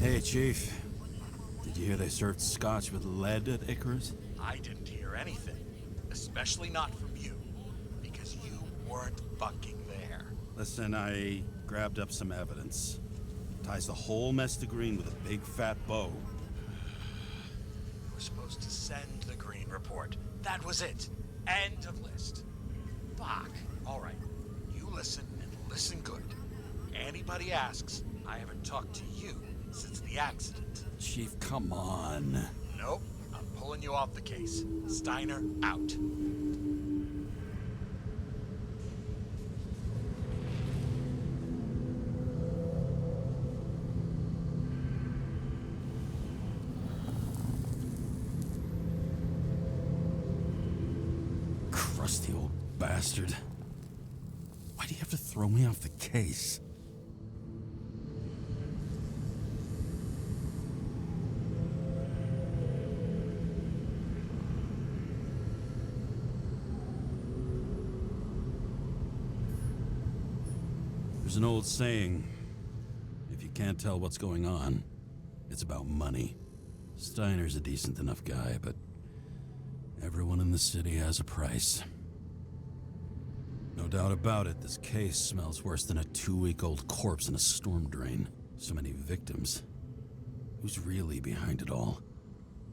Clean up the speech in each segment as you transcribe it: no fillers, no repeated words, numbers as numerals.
Hey, Chief. Did you hear they served scotch with lead at Icarus? I didn't hear anything. Especially not from you. Because you weren't fucking there. Listen, I grabbed up some evidence. Ties the whole mess to Green with a big fat bow. We're supposed to send the Green report. That was it. End of list. Fuck. Alright. You listen and listen good. Anybody asks, I haven't talked to you since the accident. Chief, come on. Nope. I'm pulling you off the case. Steiner, out. Crusty old bastard. Why do you have to throw me off the case? There's an old saying, if you can't tell what's going on, it's about money. Steiner's a decent enough guy, but everyone in the city has a price. No doubt about it, this case smells worse than a 2-week-old corpse in a storm drain. So many victims. Who's really behind it all?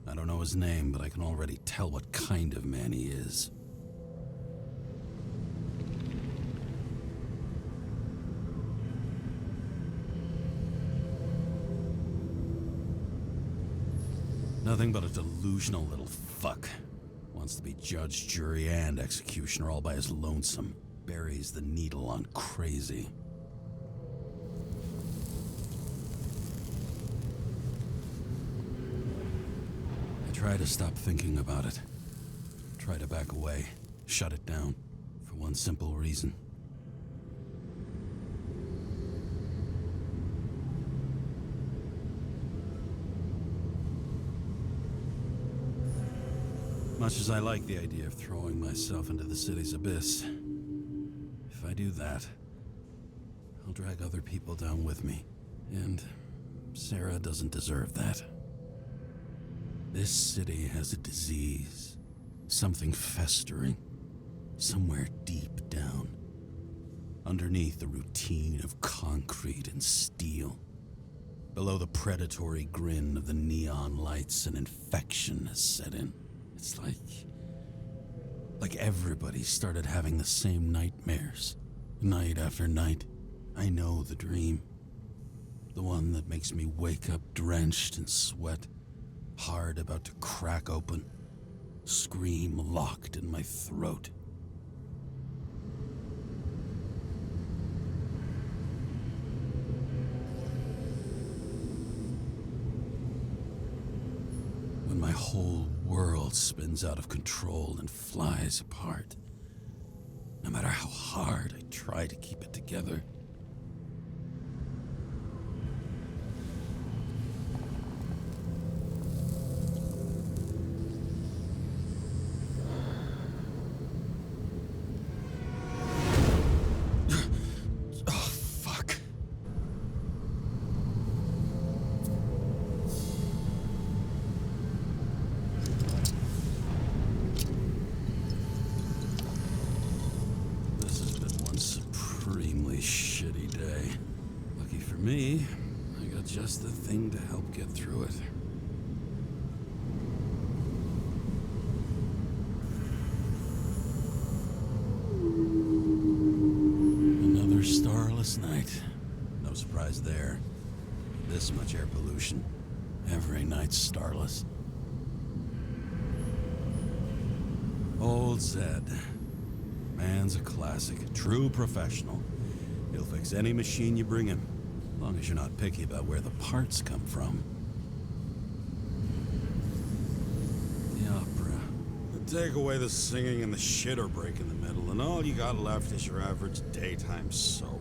I don't know his name, but I can already tell what kind of man he is. Nothing but a delusional little fuck. Wants to be judge, jury, and executioner all by his lonesome. Buries the needle on crazy. I try to stop thinking about it. Try to back away. Shut it down. For one simple reason. Much as I like the idea of throwing myself into the city's abyss, if I do that, I'll drag other people down with me. And Sarah doesn't deserve that. This city has a disease, something festering, somewhere deep down, underneath the routine of concrete and steel. Below the predatory grin of the neon lights, an infection has set in. It's like everybody started having the same nightmares, night after night. I know the dream. The one that makes me wake up drenched in sweat, heart about to crack open, scream locked in my throat. When my whole world spins out of control and flies apart. No matter how hard I try to keep it together. Shitty day. Lucky for me, I got just the thing to help get through it. Another starless night. No surprise there. This much air pollution. Every night's starless. Old Zed. Man's a classic. True professional. He'll fix any machine you bring him, as long as you're not picky about where the parts come from. The opera. Take away the singing and the shitter break in the middle, and all you got left is your average daytime soap.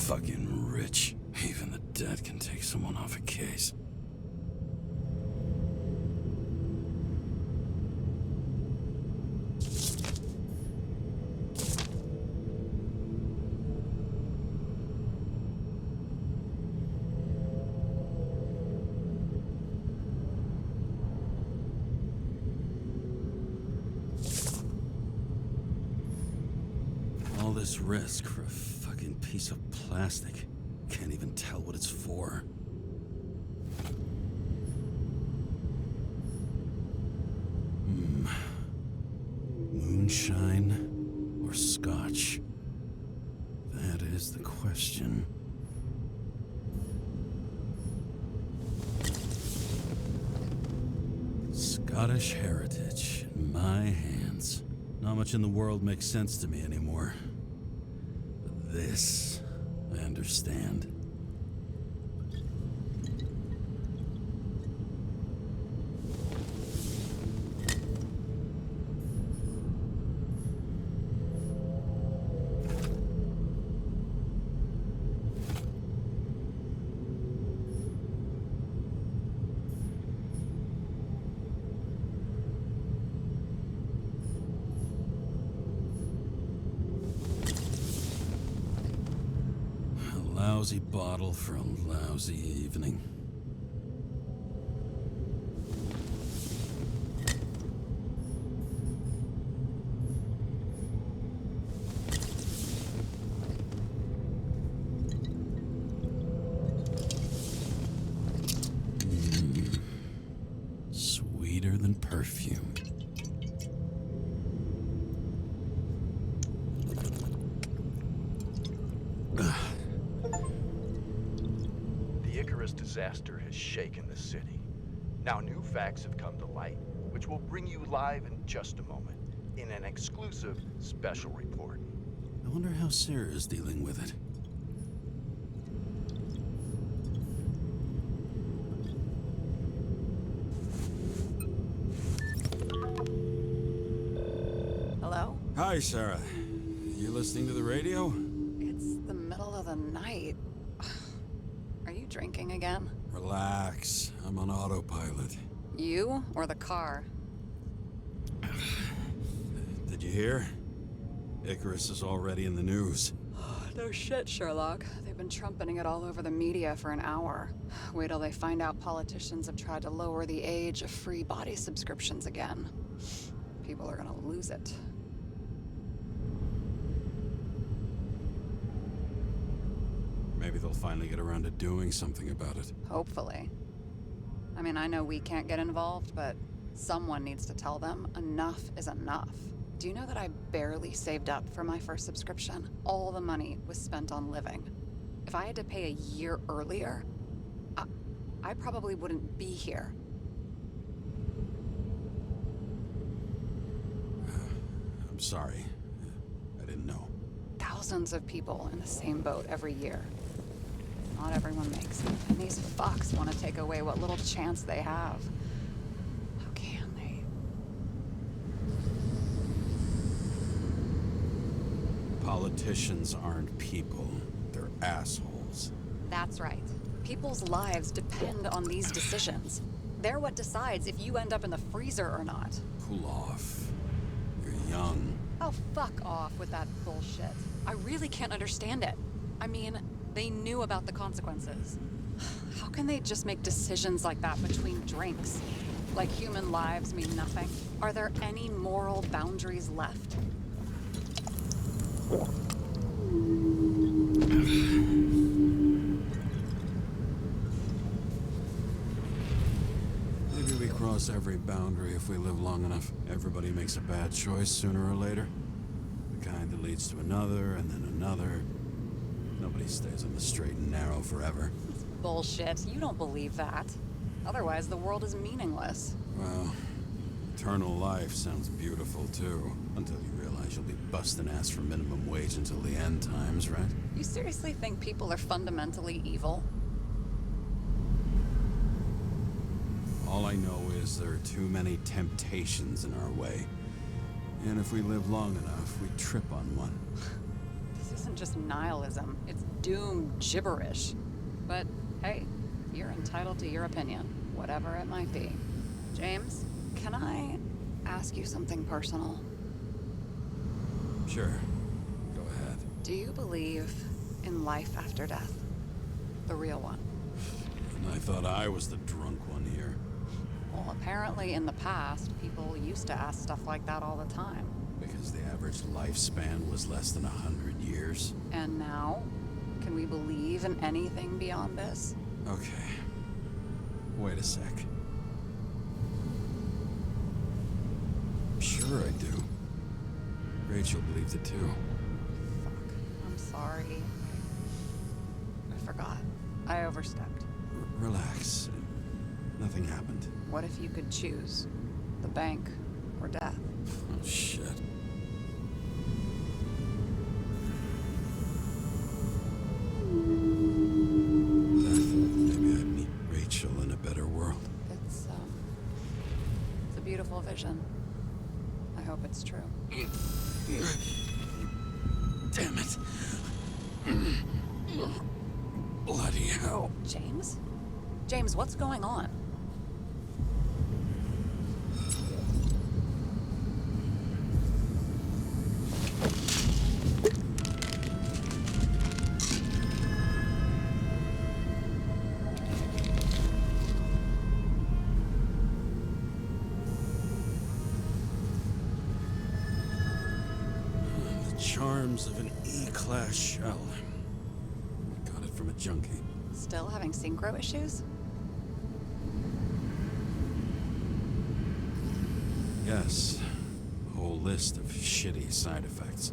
fucking rich. Even the dead can take someone off a case. All this risk for a fucking piece of plastic. Can't even tell what it's for. Moonshine or scotch? That is the question. Scottish heritage in my hands. Not much in the world makes sense to me anymore. But this, I understand. Lousy bottle for a lousy evening. Sweeter than perfume. Disaster has shaken the city. Now new facts have come to light, which will bring you live in just a moment, in an exclusive special report. I wonder how Sarah is dealing with it. Hello? Hi, Sarah. You listening to the radio? It's the middle of the night. Are you drinking again? Relax. I'm on autopilot. You or the car? Did you hear? Icarus is already in the news. No shit, Sherlock. They've been trumpeting it all over the media for an hour. Wait till they find out politicians have tried to lower the age of free body subscriptions again. People are gonna lose it. Maybe they'll finally get around to doing something about it. Hopefully. I mean, I know we can't get involved, but someone needs to tell them enough is enough. Do you know that I barely saved up for my first subscription? All the money was spent on living. If I had to pay a year earlier, I probably wouldn't be here. I'm sorry. I didn't know. Thousands of people in the same boat every year. Not everyone makes it, and these fucks want to take away what little chance they have. How can they? Politicians aren't people. They're assholes. That's right. People's lives depend on these decisions. They're what decides if you end up in the freezer or not. Cool off. You're young. Oh, fuck off with that bullshit. I really can't understand it. I mean, they knew about the consequences. How can they just make decisions like that between drinks? Like human lives mean nothing? Are there any moral boundaries left? Maybe we cross every boundary if we live long enough. Everybody makes a bad choice sooner or later. The kind that leads to another and then another. Nobody stays on the straight and narrow forever. It's bullshit. You don't believe that. Otherwise, the world is meaningless. Well, eternal life sounds beautiful too. Until you realize you'll be busting ass for minimum wage until the end times, right? You seriously think people are fundamentally evil? All I know is there are too many temptations in our way. And if we live long enough, we trip on one. This isn't just nihilism, it's doom gibberish. But hey, you're entitled to your opinion, whatever it might be. James, can I ask you something personal? Sure. Go ahead. Do you believe in life after death? The real one? And I thought I was the drunk one here. Well, apparently in the past, people used to ask stuff like that all the time. Because the average lifespan was less than 100 years. And now? Can we believe in anything beyond this? Okay. Wait a sec. Sure I do. Rachel believes it too. Fuck. I'm sorry. I forgot. I overstepped. Relax. Nothing happened. What if you could choose? The bank or death? Oh, shit. Maybe I'd meet Rachel in a better world. It's a beautiful vision. I hope it's true. Damn it. Bloody hell. James? James, what's going on? The charms of an E-class shell. Got it from a junkie. Still having synchro issues? Yes. A whole list of shitty side effects.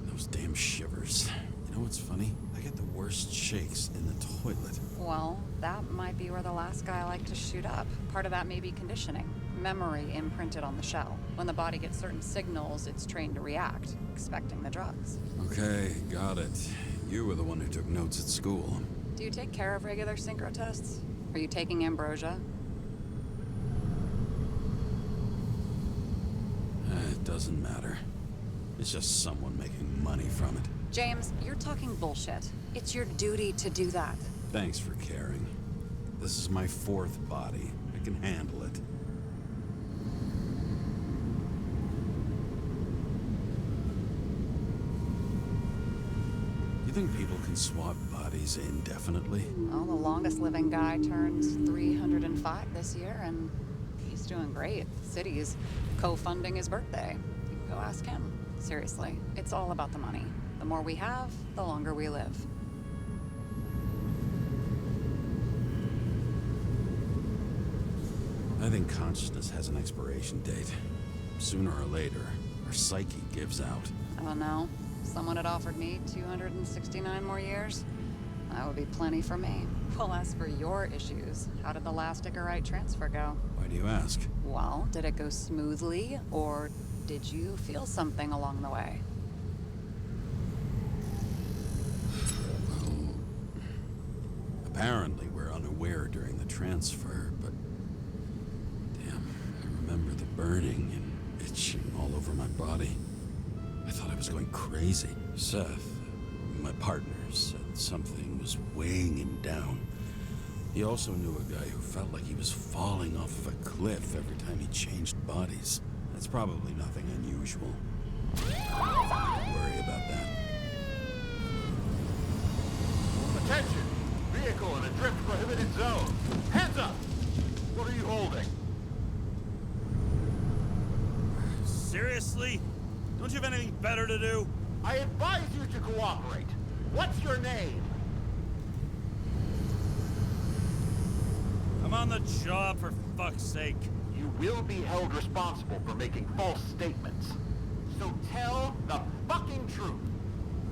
Those damn shivers. You know what's funny? I get the worst shakes in the toilet. Well, that might be where the last guy liked to shoot up. Part of that may be conditioning. Memory imprinted on the shell. When the body gets certain signals, it's trained to react, expecting the drugs. Okay, got it. You were the one who took notes at school. Do you take care of regular synchro tests? Are you taking ambrosia? It doesn't matter. It's just someone making money from it. James, you're talking bullshit. It's your duty to do that. Thanks for caring. This is my fourth body. I can handle it. You think people can swap bodies indefinitely? Well, the longest living guy turns 305 this year, and he's doing great. The city's co-funding his birthday. You can go ask him. Seriously, it's all about the money. The more we have, the longer we live. I think consciousness has an expiration date. Sooner or later, our psyche gives out. I don't know. Someone had offered me 269 more years. That would be plenty for me. Well, as for your issues, how did the last Icarite transfer go? Why do you ask? Well, did it go smoothly, or did you feel something along the way? Well, apparently we're unaware during the transfer, but damn, I remember the burning and itching all over my body. I thought I was going crazy. Seth, my partner, said something was weighing him down. He also knew a guy who felt like he was falling off of a cliff every time he changed bodies. That's probably nothing unusual. Don't worry about that. Attention! Vehicle in a drift prohibited zone. Hands up! What are you holding? Seriously? Don't you have anything better to do? I advise you to cooperate. What's your name? I'm on the job, for fuck's sake. You will be held responsible for making false statements. So tell the fucking truth.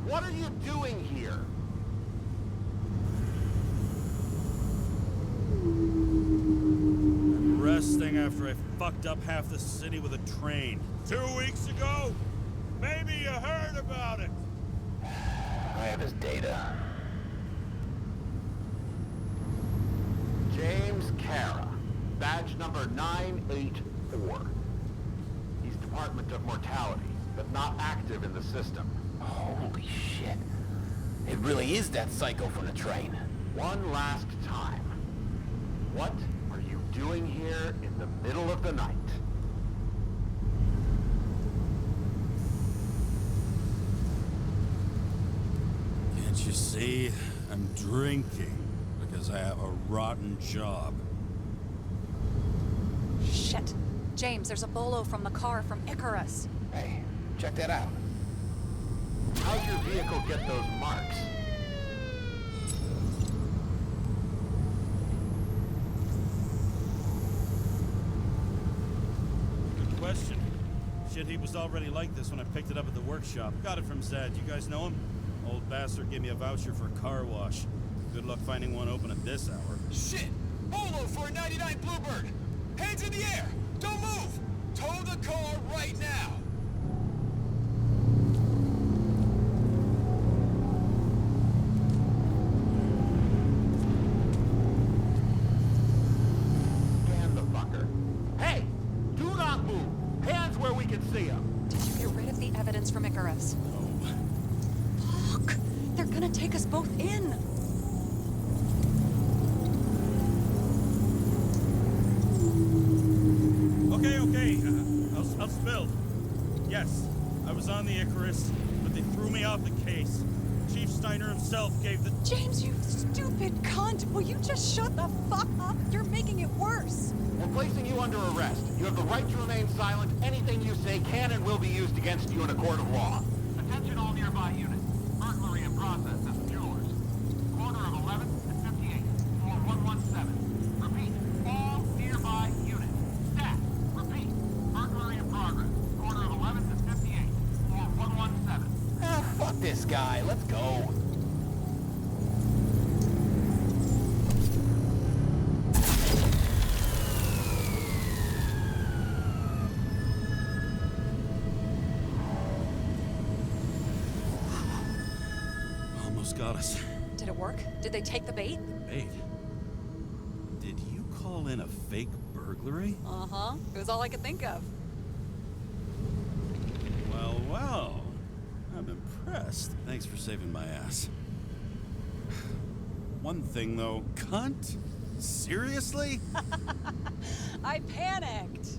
What are you doing here? I'm resting after I fucked up half the city with a train. 2 weeks ago? Maybe you heard about it. I have his data. James Kara, badge number 984. He's Department of Mortality. but not active in the system. Holy shit. It really is that psycho from the train. One last time. What are you doing here in the middle of the night? Can't you see? I'm drinking because I have a rotten job. Shit. James, there's a bolo from the car from Icarus. Hey, check that out. How'd your vehicle get those marks? Good question. Shit, he was already like this when I picked it up at the workshop. Got it from Zed. You guys know him? Old bastard gave me a voucher for a car wash. Good luck finding one open at this hour. Shit! Bolo for a 99 Bluebird! Hands in the air! Don't move! Tow the car right now! Scan the fucker. Hey! Do not move! Hands where we can see them! Did you get rid of the evidence from Icarus? No. Fuck! They're gonna take us both in! Okay. I'll spill. Yes, I was on the Icarus, but they threw me off the case. Chief Steiner himself gave the... James, you stupid cunt! Will you just shut the fuck up? You're making it worse! We're placing you under arrest. You have the right to remain silent. Anything you say can and will be used against you in a court of law. Attention all nearby units. Burglary in process at the Jewelers. Corner of 11th and 58th. Floor 117. Repeat. All nearby units. Stat. Repeat. Burglary in progress. Corner of 11th and 58th. Floor 117. Ah, fuck this guy. Let's go. Almost got us. Did it work? Did they take the bait? Bait. Did you call in a fake burglary? Uh-huh. It was all I could think of. Well. I'm impressed. Thanks for saving my ass. One thing, though. Cunt? Seriously? I panicked!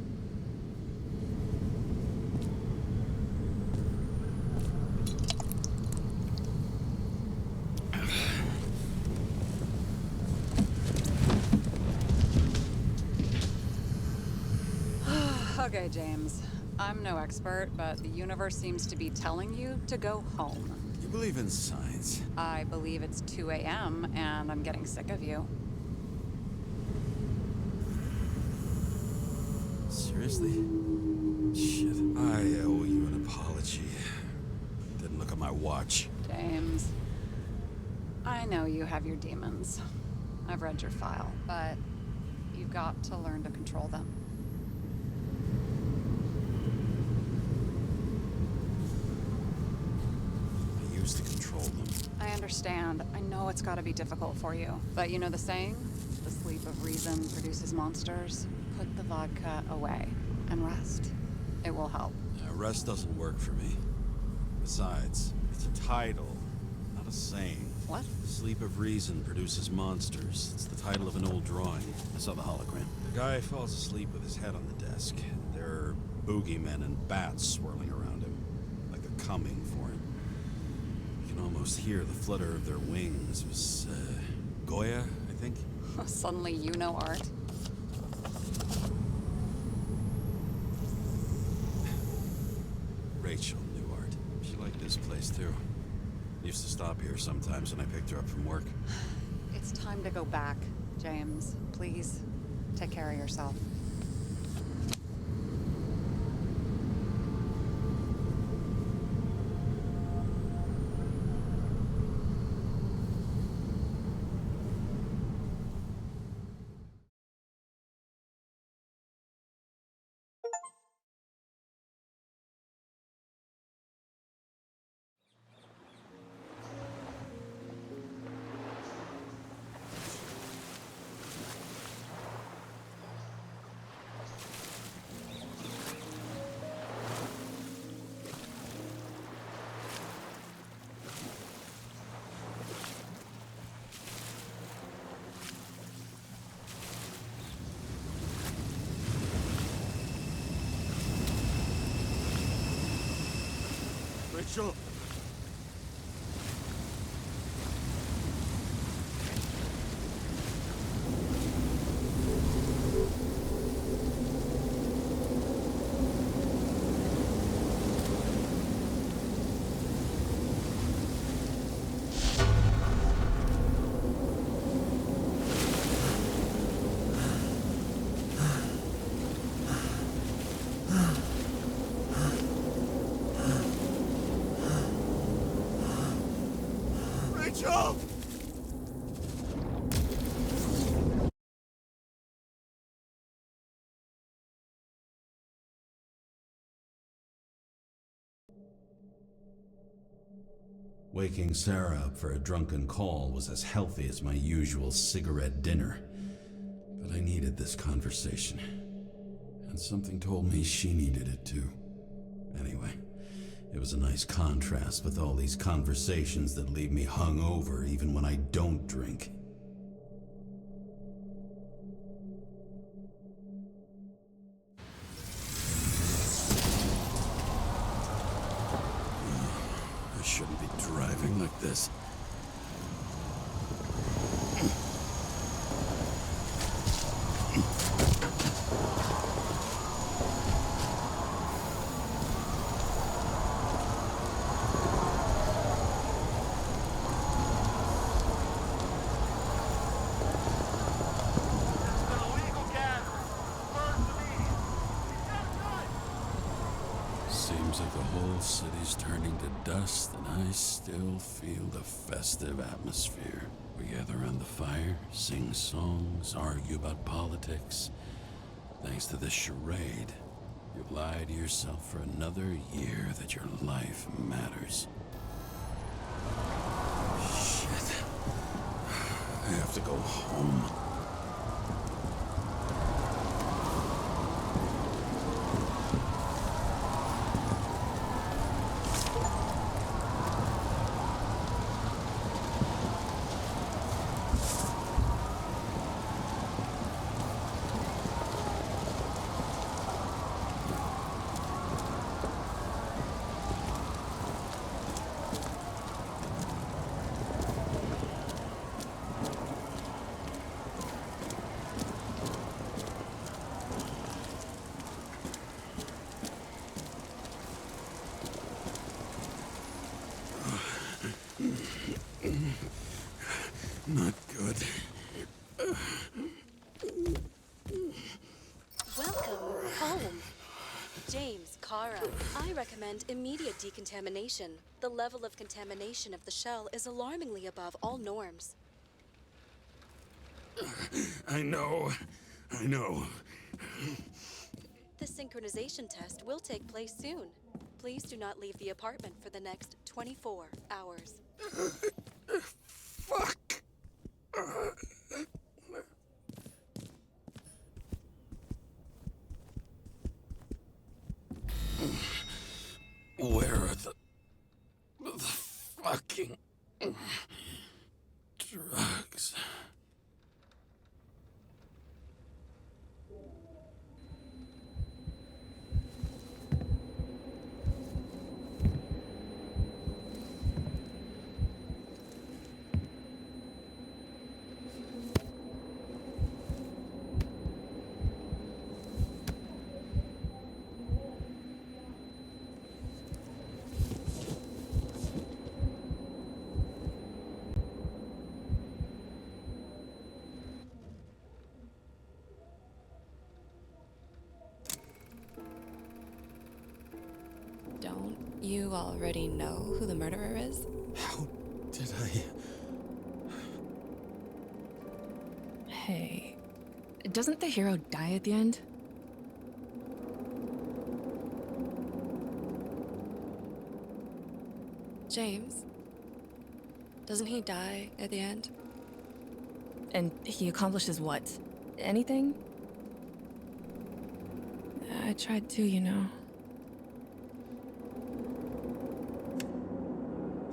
Okay, James. I'm no expert, but the universe seems to be telling you to go home. You believe in science? I believe it's 2 a.m. and I'm getting sick of you. Seriously? Shit. I owe you an apology. Didn't look at my watch. James, I know you have your demons. I've read your file, but you've got to learn to control them. I used to control them. I understand. I know it's got to be difficult for you. But you know the saying? The sleep of reason produces monsters. Put the vodka away and rest. It will help. Rest doesn't work for me. Besides, it's a title, not a saying. What? Sleep of Reason produces monsters. It's the title of an old drawing. I saw the hologram. The guy falls asleep with his head on the desk. There are boogeymen and bats swirling around him, like they're coming for him. You can almost hear the flutter of their wings. It was, Goya, I think? Suddenly you know art. Rachel knew art. She liked this place, too. Used to stop here sometimes when I picked her up from work. It's time to go back, James. Please, take care of yourself. Rachel! Rachel! Waking Sarah up for a drunken call was as healthy as my usual cigarette dinner. But I needed this conversation. And something told me she needed it too. Anyway, it was a nice contrast with all these conversations that leave me hungover even when I don't drink. I shouldn't be driving like this. Seems like the whole city's turning to dust, and I still feel the festive atmosphere. We gather around the fire, sing songs, argue about politics. Thanks to this charade, you've lied to yourself for another year that your life matters. Shit. I have to go home. Not good. Welcome home. James, Kara, I recommend immediate decontamination. The level of contamination of the shell is alarmingly above all norms. I know. The synchronization test will take place soon. Please do not leave the apartment for the next 24 hours. Fuck. Where are the fucking drugs? Don't you already know who the murderer is? How did I... Hey, doesn't the hero die at the end? James, doesn't he die at the end? And he accomplishes what? Anything? I tried to, you know.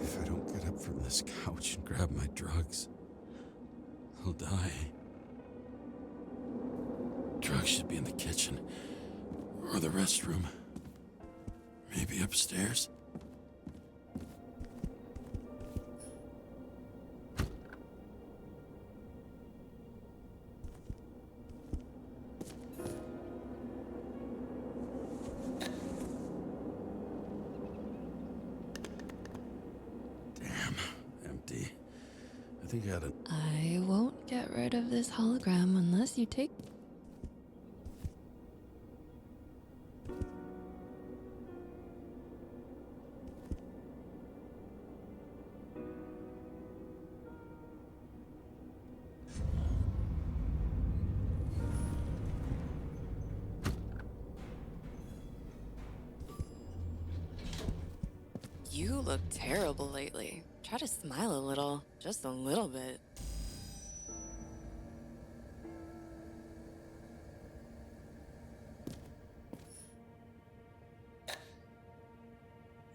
If I don't get up from this couch and grab my drugs, I'll die. Drugs should be in the kitchen. Or the restroom. Maybe upstairs. think I had a... I won't get rid of this hologram unless you take... You look terrible lately. Try to smile a little, just a little bit.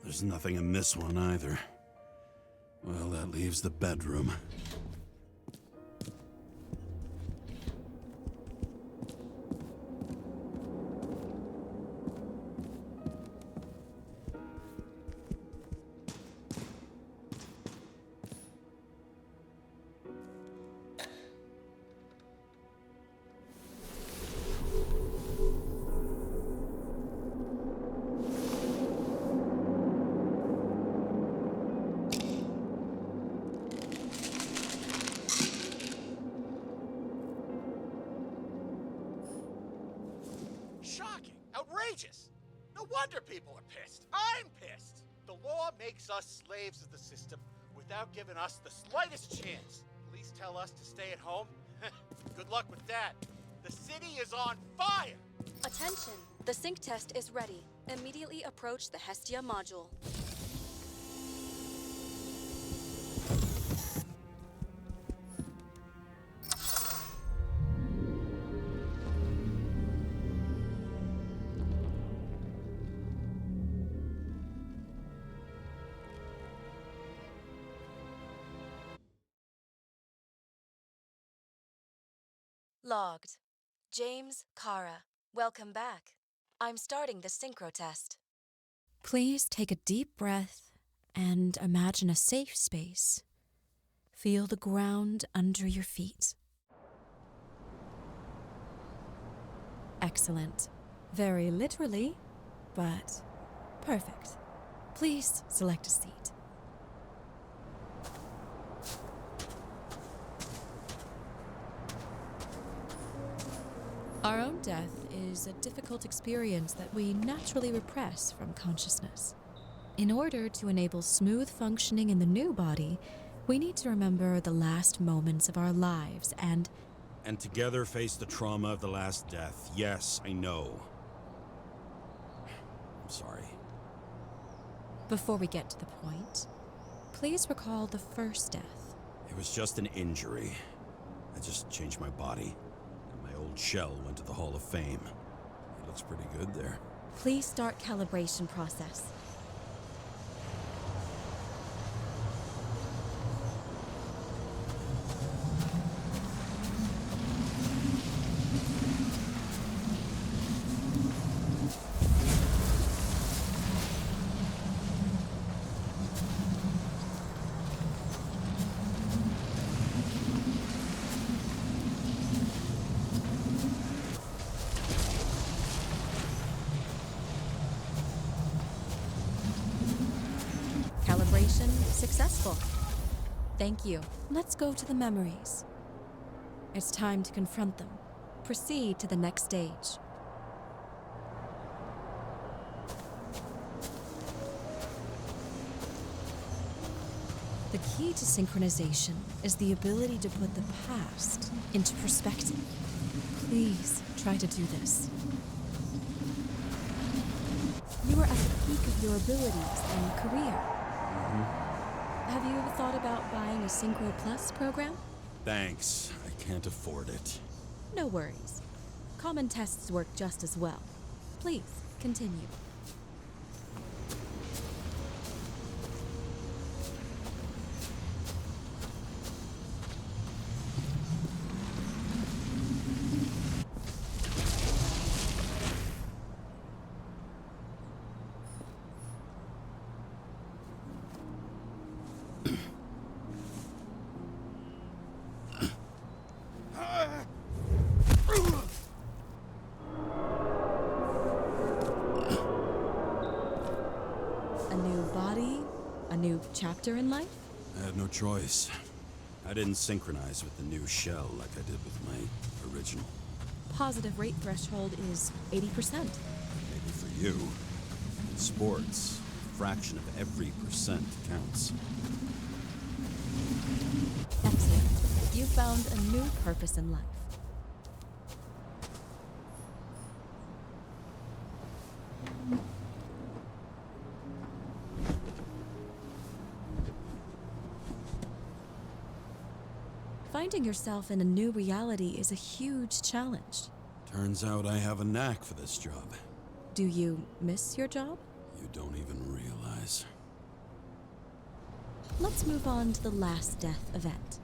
There's nothing in this one either. Well, that leaves the bedroom. Shocking! Outrageous! No wonder people are pissed. I'm pissed! The law makes us slaves of the system without giving us the slightest chance. Police tell us to stay at home. Good luck with that. The city is on fire! Attention! The sync test is ready. Immediately approach the Hestia module. Logged. James, Kara, welcome back. I'm starting the synchro test. Please take a deep breath and imagine a safe space. Feel the ground under your feet. Excellent. Very literally, but perfect. Please select a seat. Our own death is a difficult experience that we naturally repress from consciousness. In order to enable smooth functioning in the new body, we need to remember the last moments of our lives and together face the trauma of the last death. Yes, I know. I'm sorry. before we get to the point, please recall the first death. It was just an injury. I just changed my body. And my old shell went to the Hall of Fame. It looks pretty good there. Please start calibration process. Calibration successful. Thank you. Let's go to the memories. It's time to confront them. Proceed to the next stage. The key to synchronization is the ability to put the past into perspective. Please try to do this. You are at the peak of your abilities and career. Have you ever thought about buying a Synchro Plus program? Thanks. I can't afford it. No worries. Common tests work just as well. Please, continue. A new body, a new chapter in life? I had no choice. I didn't synchronize with the new shell like I did with my original. Positive rate threshold is 80%. Maybe for you. In sports, a fraction of every percent counts. Excellent. You found a new purpose in life. Finding yourself in a new reality is a huge challenge. Turns out I have a knack for this job. Do you miss your job? You don't even realize. Let's move on to the last death event.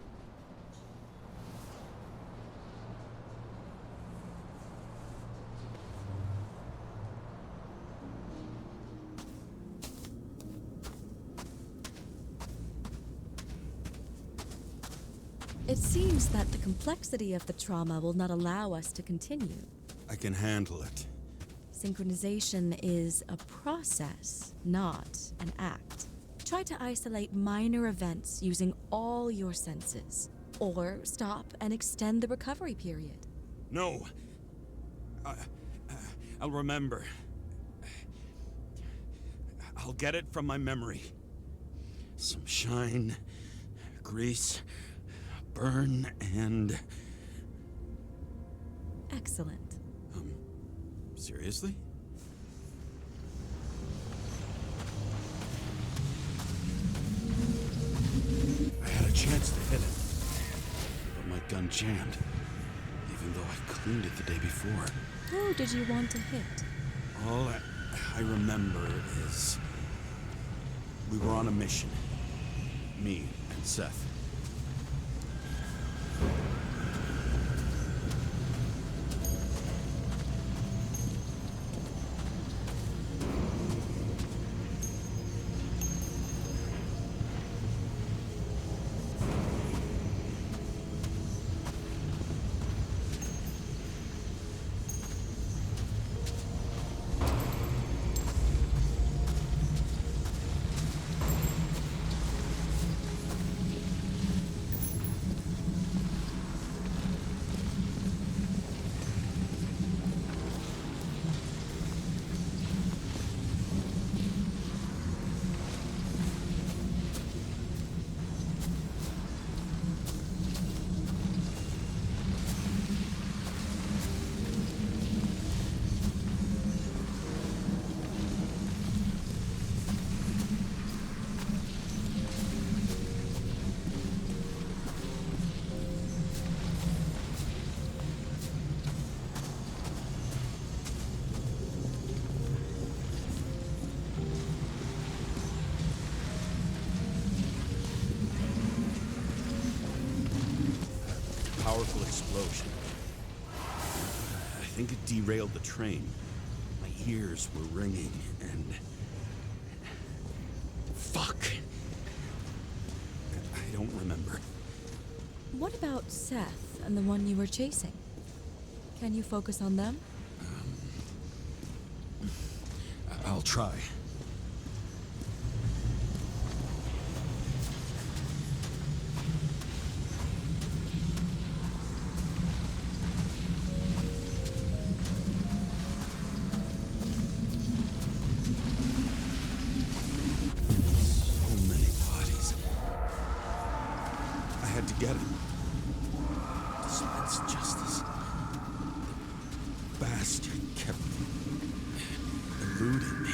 It seems that the complexity of the trauma will not allow us to continue. I can handle it. Synchronization is a process, not an act. Try to isolate minor events using all your senses, or stop and extend the recovery period. No. I'll remember. I'll get it from my memory. Some shine, grease, burn, and... Excellent. Seriously? I had a chance to hit it, but my gun jammed, even though I cleaned it the day before. Who did you want to hit? All I remember is we were on a mission, me and Seth. Powerful explosion. I think it derailed the train. My ears were ringing and... Fuck! I don't remember. What about Seth and the one you were chasing? Can you focus on them? I'll try. To get him. Dispense justice. The bastard kept eluding me.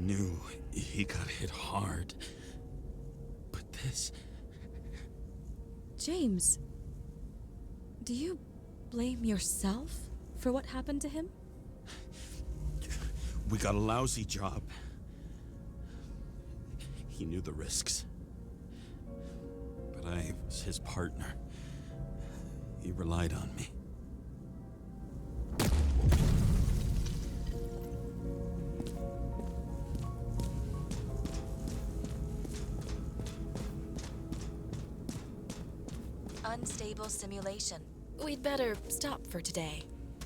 knew he got hit hard. But this... James, do you blame yourself for what happened to him? We got a lousy job. He knew the risks. But I was his partner. He relied on me. Unstable simulation. We'd better stop for today,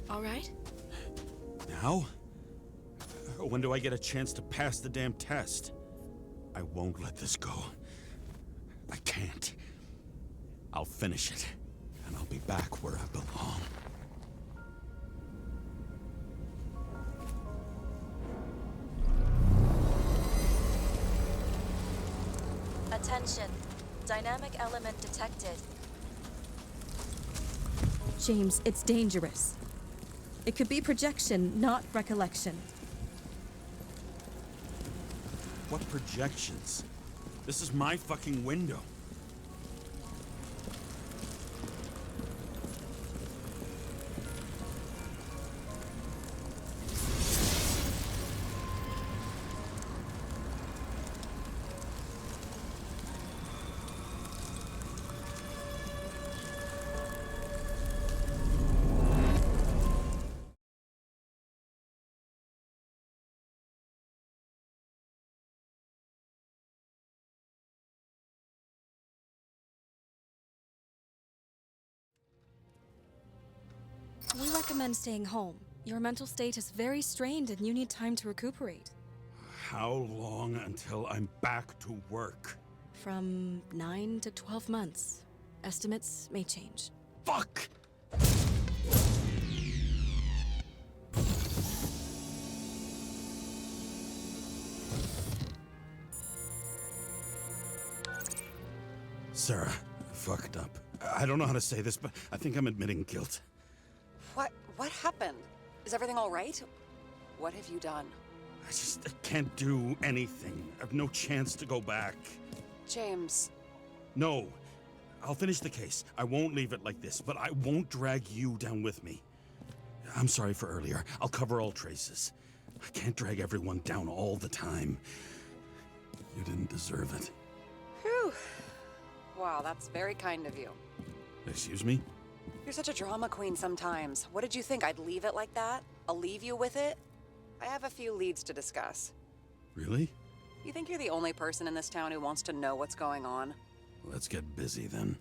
all right? Now? When do I get a chance to pass the damn test? I won't let this go. I can't. I'll finish it, and I'll be back where I belong. Attention. Dynamic element detected. James, it's dangerous. It could be projection, not recollection. What projections? This is my fucking window. We recommend staying home. Your mental state is very strained and you need time to recuperate. How long until I'm back to work? From 9 to 12 months. Estimates may change. Fuck! Sarah, I fucked up. I don't know how to say this, but I think I'm admitting guilt. What happened? Is everything all right? What have you done? I can't do anything. I have no chance to go back. James. No. I'll finish the case. I won't leave it like this, but I won't drag you down with me. I'm sorry for earlier. I'll cover all traces. I can't drag everyone down all the time. You didn't deserve it. Whew. Wow, that's very kind of you. Excuse me? You're such a drama queen sometimes. What did you think, I'd leave it like that? I'll leave you with it? I have a few leads to discuss. Really? You think you're the only person in this town who wants to know what's going on? Let's get busy then.